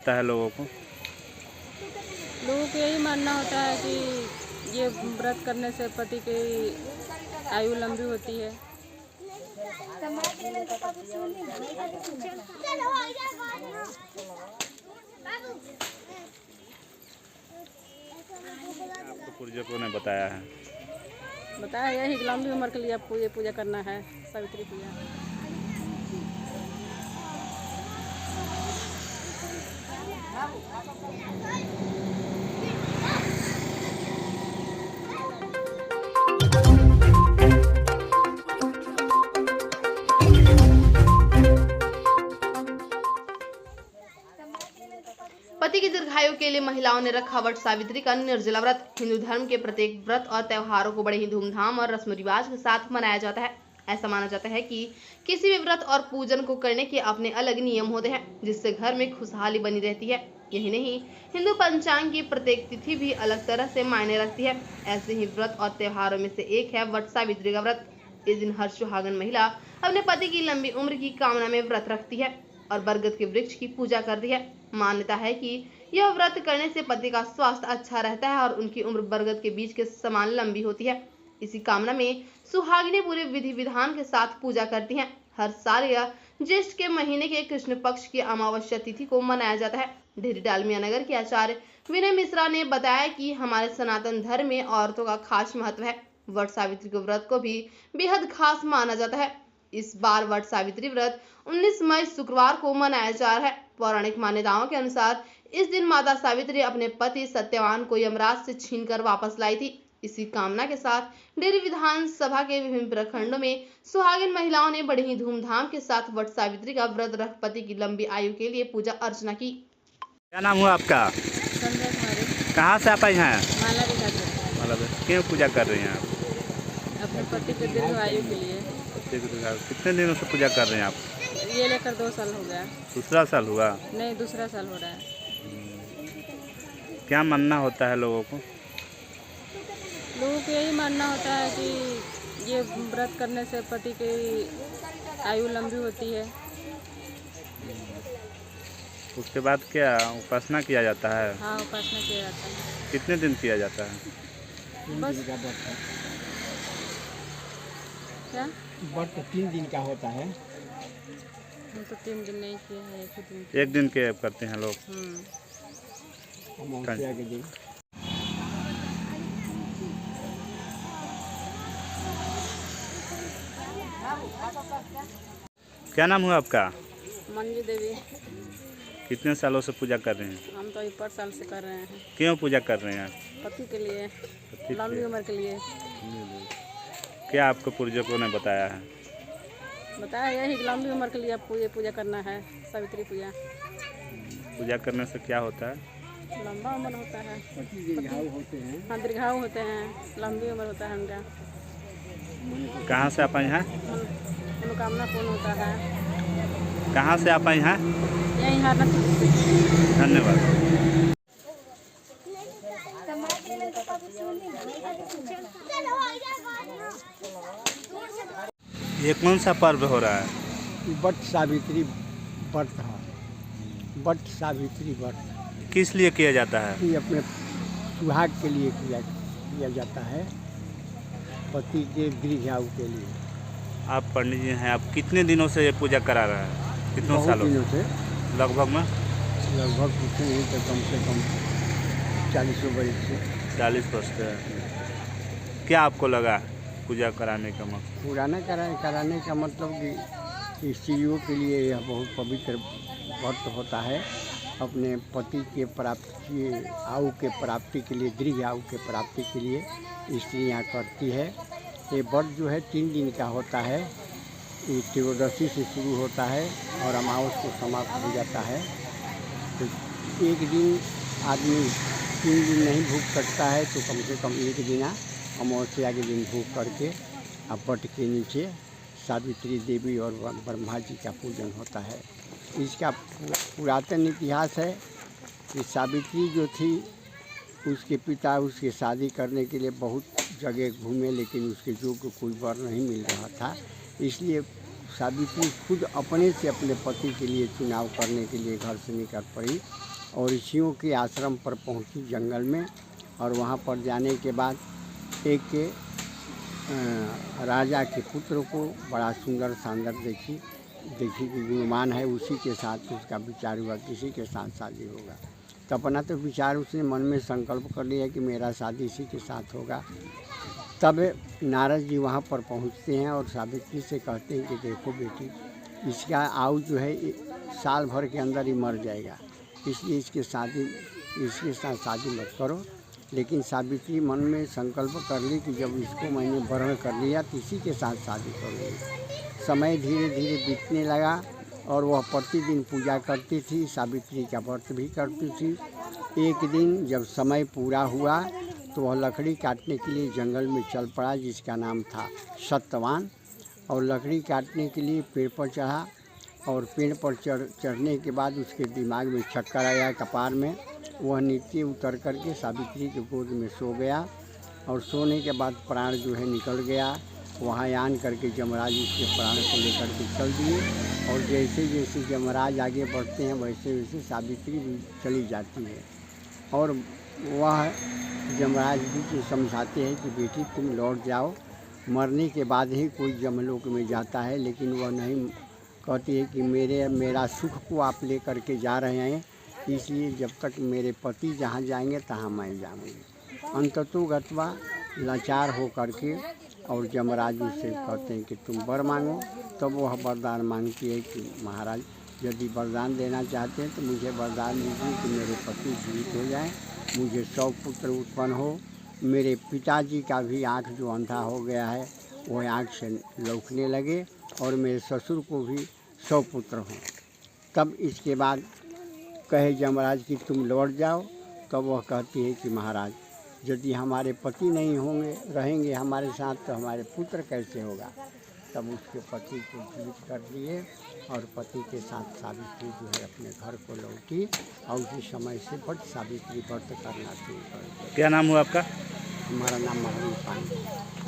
होता है लोगों को? लोगों को यही मानना होता है कि ये व्रत करने से पति की आयु लंबी होती है। आपको पूर्वजों ने बताया है? बताया यही कि लंबी उम्र के लिए आपको ये पूजा करना है, सावित्री पूजा। पति की दीर्घायु के लिए महिलाओं ने रखा वट सावित्री का निर्जला व्रत। हिंदू धर्म के प्रत्येक व्रत और त्योहारों को बड़े ही धूमधाम और रस्म रिवाज के साथ मनाया जाता है। ऐसा माना जाता है कि किसी भी व्रत और पूजन को करने के अपने अलग नियम होते हैं, जिससे घर में खुशहाली बनी रहती है। यही नहीं, हिंदू पंचांग की प्रत्येक तिथि भी अलग तरह से मायने रखती है। ऐसे ही व्रत और त्योहारों में से एक है वट सावित्री का व्रत। इस दिन हर सुहागन महिला अपने पति की लंबी उम्र की कामना में व्रत रखती है और बरगद के वृक्ष की पूजा करती है। मान्यता है कि यह व्रत करने से पति का स्वास्थ्य अच्छा रहता है और उनकी उम्र बरगद के बीज के समान लंबी होती है। इसी कामना में सुहागिनें पूरे विधि विधान के साथ पूजा करती हैं। हर साल यह ज्येष्ठ के महीने के कृष्ण पक्ष की अमावस्या तिथि को मनाया जाता है। डेहरी डालमिया नगर के आचार्य विनय मिश्रा ने बताया कि हमारे सनातन धर्म में औरतों का खास महत्व है। वट सावित्री के व्रत को भी बेहद खास माना जाता है। इस बार वट सावित्री व्रत 19 मई शुक्रवार को मनाया जा रहा है। पौराणिक मान्यताओं के अनुसार इस दिन माता सावित्री अपने पति सत्यवान को यमराज से छीनकर वापस लाई थी। इसी कामना के साथ डेहरी विधानसभा के विभिन्न प्रखंडों में सुहागिन महिलाओं ने बड़े ही धूमधाम के साथ वट सावित्री का व्रत रख पति की लंबी आयु के लिए पूजा अर्चना की। क्या नाम हुआ आपका? संध्या कुमारी, कहाँ से आप आई हैं? माला दिखा दो। मतलब क्यों पूजा कर रही हैं आप? अपने पति के दीर्घ आयु के लिए। कितने दिनों से पूजा कर रहे हैं आप? ये लेकर 2 साल हो गया। दूसरा साल हुआ? नहीं, दूसरा साल हो रहा है। क्या मानना होता है लोगों को? लोगों को यही मानना होता है कि ये व्रत करने से पति की आयु लंबी होती है। उसके बाद क्या उपासना किया जाता है? हाँ, उपासना किया जाता है। कितने दिन किया जाता है? बस क्या? व्रत 3 दिन का होता है। हम तो 3 दिन नहीं किए हैं, एक ही दिन। एक दिन के करते हैं लोग। अमावस्या के दिन। क्या नाम हुआ आपका? मंजू देवी। कितने सालों से पूजा कर रहे हैं? हम तो 1 साल से कर रहे हैं। क्यों पूजा कर रहे हैं? पति के लिए, पति लंबी के- उम्र के लिए। क्या आपको पूर्वजों ने बताया है? बताया यही कि लंबी उम्र के लिए आपको ये पूजा करना है, सावित्री पूजा। पूजा करने से क्या होता है? लंबा उम्र होता है, दीर्घायु होते हैं। हाँ, दीर्घायु होते हैं, लंबी उम्र होता है उनका, कहाँ से आप आई हैं? मनोकामना पूर्ण होता है। कहाँ से आप आई हैं? यही हर धन्यवाद। ये कौन सा पर्व हो रहा है? वट सावित्री व्रत है। वट सावित्री व्रत किस लिए किया जाता है? ये अपने सुहाग के लिए किया जाता है, पति के दीर्घायु के लिए। आप पंडित जी हैं, आप कितने दिनों से ये पूजा करा रहे हैं? कितने बहुत सालों दिनों से, लगभग में? लगभग कुछ नहीं तो कम से कम 40 वर्ष से। 40 वर्ष से। क्या आपको लगा पूजा कराने का मकसद? पुराना कराने का मतलब कि स्त्रियों के लिए यह बहुत पवित्र व्रत होता है। अपने पति के प्राप्ति, आयु के प्राप्ति के लिए, दीर्घ आयु के प्राप्ति के लिए स्त्रियाँ करती है। ये व्रत जो है 3 दिन का होता है। ये त्रयोदशी से शुरू होता है और अमावस को समाप्त हो जाता है। तो एक दिन आदमी 3 दिन नहीं भूख सकता है तो कम से कम एक दिन अमावस्या के दिन भूख करके वट के नीचे सावित्री देवी और ब्रह्मा जी का पूजन होता है। इसका पुरातन इतिहास है कि सावित्री जो थी, उसके पिता उसके शादी करने के लिए बहुत जगह घूमे, लेकिन उसके योग्य कोई वर नहीं मिल रहा था। इसलिए सावित्री खुद अपने से अपने पति के लिए चुनाव करने के लिए घर से निकल पड़ी और ऋषियों के आश्रम पर पहुंची जंगल में। और वहां पर जाने के बाद एक राजा के पुत्र को बड़ा सुंदर शानदार देखी कि गुणवान है, उसी के साथ उसका विचार हुआ किसी के साथ शादी होगा। तो अपना तो विचार उसने मन में संकल्प कर लिया कि मेरा शादी इसी के साथ होगा। तब नारद जी वहाँ पर पहुँचते हैं और सावित्री से कहते हैं कि देखो बेटी, इसका आयु जो है साल भर के अंदर ही मर जाएगा, इसलिए इसके साथ शादी मत करो। लेकिन सावित्री मन में संकल्प कर ली कि जब इसको मैंने वर्ण कर लिया तो इसी के साथ शादी करूँगी। समय धीरे धीरे बीतने लगा और वह प्रतिदिन पूजा करती थी, सावित्री का व्रत भी करती थी। एक दिन जब समय पूरा हुआ तो वह लकड़ी काटने के लिए जंगल में चल पड़ा, जिसका नाम था सत्यवान। और लकड़ी काटने के लिए पेड़ पर चढ़ा और पेड़ पर चढ़ने के बाद उसके दिमाग में चक्कर आया, कपार में। वह नीचे उतर करके सावित्री के गोद में सो गया और सोने के बाद प्राण जो है निकल गया। वहाँ आन करके यमराज उसके प्राण को लेकर के चल दिए और जैसे जैसे यमराज आगे बढ़ते हैं वैसे वैसे सावित्री भी चली जाती है। और वह यमराज भी समझाते हैं कि बेटी तुम लौट जाओ, मरने के बाद ही कोई यमलोक में जाता है। लेकिन वह नहीं, कहती है कि मेरा सुख को आप ले करके जा रहे हैं, इसलिए जब तक मेरे पति जहाँ जाएंगे तहाँ मैं जाऊँगी। अंततो गत्वा लाचार हो करके और यमराज उससे कहते हैं कि तुम वर मांगो। तब वह वरदान मांगती है कि महाराज यदि वरदान देना चाहते हैं तो मुझे वरदान दीजिए कि मेरे पति जीवित हो जाएं, मुझे 100 पुत्र उत्पन्न हो, मेरे पिताजी का भी आँख जो अंधा हो गया है वह आँख से लौकने लगे और मेरे ससुर को भी 100 पुत्र हों। तब इसके बाद कहे यमराज कि तुम लौट जाओ। तब वह कहती है कि महाराज यदि हमारे पति नहीं होंगे रहेंगे हमारे साथ तो हमारे पुत्र कैसे होगा। तब उसके पति को जीवित कर दिए और पति के साथ सावित्री जो है अपने घर को लौटी और उसी समय से व्रत सावित्री व्रत करना शुरू कर दिया। क्या नाम हुआ आपका? हमारा नाम महावीर पांडे।